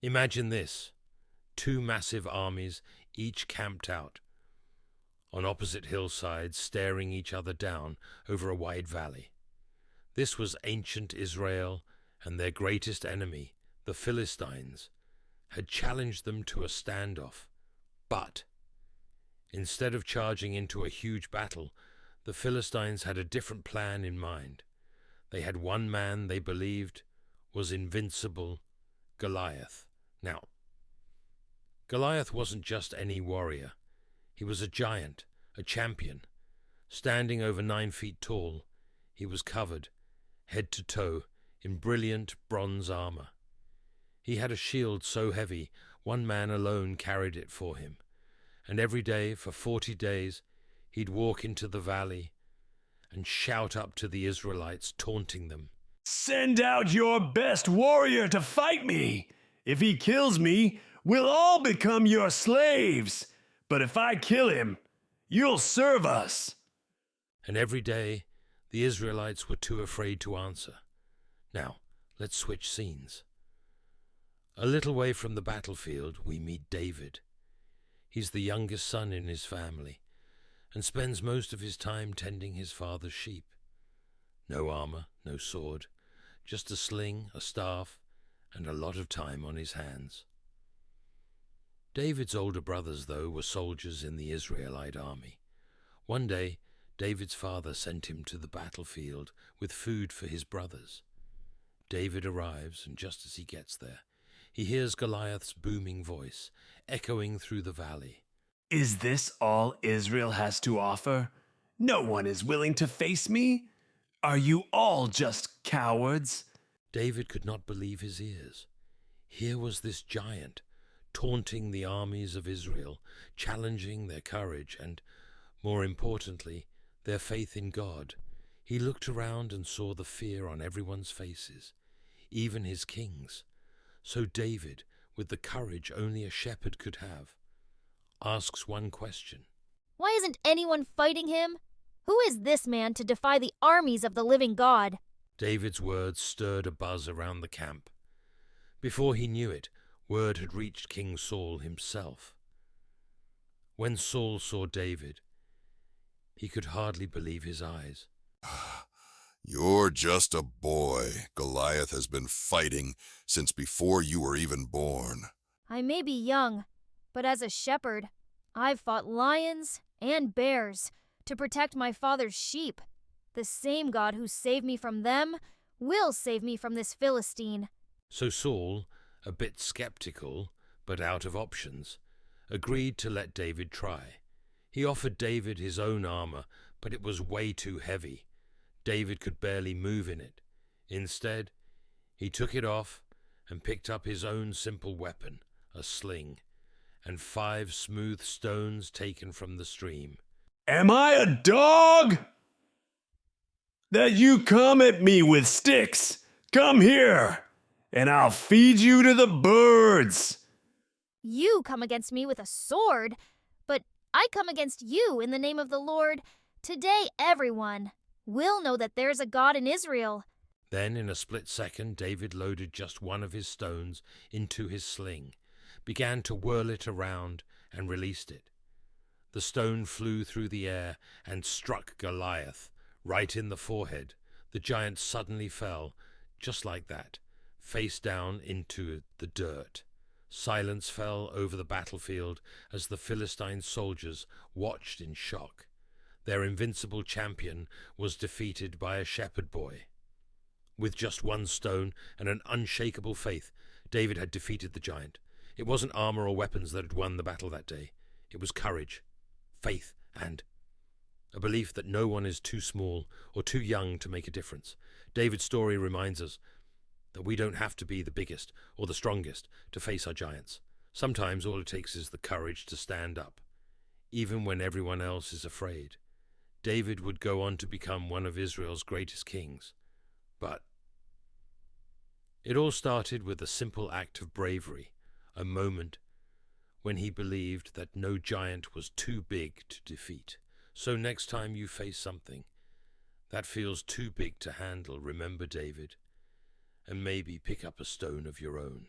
Imagine this: two massive armies, each camped out on opposite hillsides, staring each other down over a wide valley. This was ancient Israel, and their greatest enemy, the Philistines, had challenged them to a standoff. But instead of charging into a huge battle, the Philistines had a different plan in mind. They had one man they believed was invincible: Goliath. Now, Goliath wasn't just any warrior. He was a giant, a champion. Standing over 9 feet tall, he was covered, head to toe, in brilliant bronze armor. He had a shield so heavy, one man alone carried it for him. And every day, for 40 days, he'd walk into the valley and shout up to the Israelites, taunting them. "Send out your best warrior to fight me. If he kills me, we'll all become your slaves. But if I kill him, you'll serve us." And every day, the Israelites were too afraid to answer. Now, let's switch scenes. A little way from the battlefield, we meet David. He's the youngest son in his family, and spends most of his time tending his father's sheep. No armor, no sword, just a sling, a staff, and a lot of time on his hands. David's older brothers, though, were soldiers in the Israelite army. One day, David's father sent him to the battlefield with food for his brothers. David arrives, and just as he gets there, he hears Goliath's booming voice echoing through the valley. "Is this all Israel has to offer? No one is willing to face me? Are you all just cowards?" David could not believe his ears. Here was this giant, taunting the armies of Israel, challenging their courage and, more importantly, their faith in God. He looked around and saw the fear on everyone's faces, even his kings. So David, with the courage only a shepherd could have, asks one question. "Why isn't anyone fighting him? Who is this man to defy the armies of the living God?" David's words stirred a buzz around the camp. Before he knew it, word had reached King Saul himself. When Saul saw David, he could hardly believe his eyes. "You're just a boy. Goliath has been fighting since before you were even born." "I may be young, but as a shepherd, I've fought lions and bears to protect my father's sheep. The same God who saved me from them will save me from this Philistine." So Saul, a bit skeptical, but out of options, agreed to let David try. He offered David his own armor, but it was way too heavy. David could barely move in it. Instead, he took it off and picked up his own simple weapon, a sling, and 5 smooth stones taken from the stream. "Am I a dog that you come at me with sticks? Come here, and I'll feed you to the birds." "You come against me with a sword, but I come against you in the name of the Lord. Today everyone will know that there's a God in Israel." Then, in a split second, David loaded just one of his stones into his sling, began to whirl it around, and released it. The stone flew through the air and struck Goliath right in the forehead. The giant suddenly fell, just like that, face down into the dirt. Silence fell over the battlefield as the Philistine soldiers watched in shock. Their invincible champion was defeated by a shepherd boy. With just one stone and an unshakable faith, David had defeated the giant. It wasn't armor or weapons that had won the battle that day. It was courage, faith, and a belief that no one is too small or too young to make a difference. David's story reminds us that we don't have to be the biggest or the strongest to face our giants. Sometimes all it takes is the courage to stand up, even when everyone else is afraid. David would go on to become one of Israel's greatest kings. But it all started with a simple act of bravery, a moment when he believed that no giant was too big to defeat. So next time you face something that feels too big to handle, remember David, and maybe pick up a stone of your own.